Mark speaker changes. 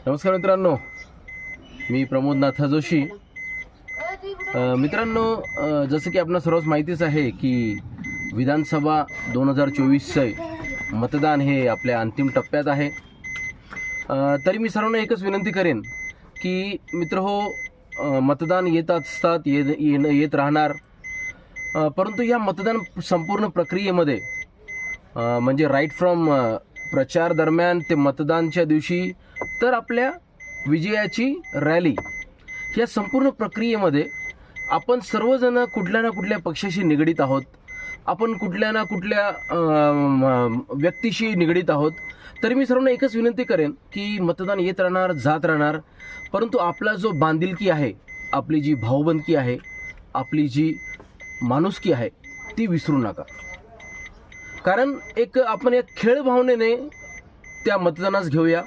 Speaker 1: नमस्कार मित्रांनो, मी प्रमोद नाथा जोशी. मित्रांनो, जसं की आपणाला सर्वच माहितीच आहे की विधानसभा 2024चे मतदान हे आपल्या अंतिम टप्प्यात आहे. तरी मी सर्वांना एकच विनंती करेन की मित्र हो, मतदान येत असतात, येत राहणार. परंतु या मतदान संपूर्ण प्रक्रियेमध्ये म्हणजे राईट फ्रॉम प्रचार दरम्यान ते मतदानच्या दिवशी तर आपल्या विजयाची रॅली, या संपूर्ण प्रक्रियेमध्ये आपण सर्वजण कुठल्या ना कुठल्या पक्षाशी निगडीत आहोत. आपण कुठल्या ना कुठल्या व्यक्तीशी निगडीत आहोत. तरी मी सर्वांना एकच विनंती करेन की मतदान येत राहणार, जात राहणार, परंतु आपला जो बांधिलकी आहे, आपली जी भाऊबंदकी आहे, आपली जी माणुसकी आहे, ती विसरू नका. कारण आपण एक खेळ भावनेने त्या मतदानास घेऊया.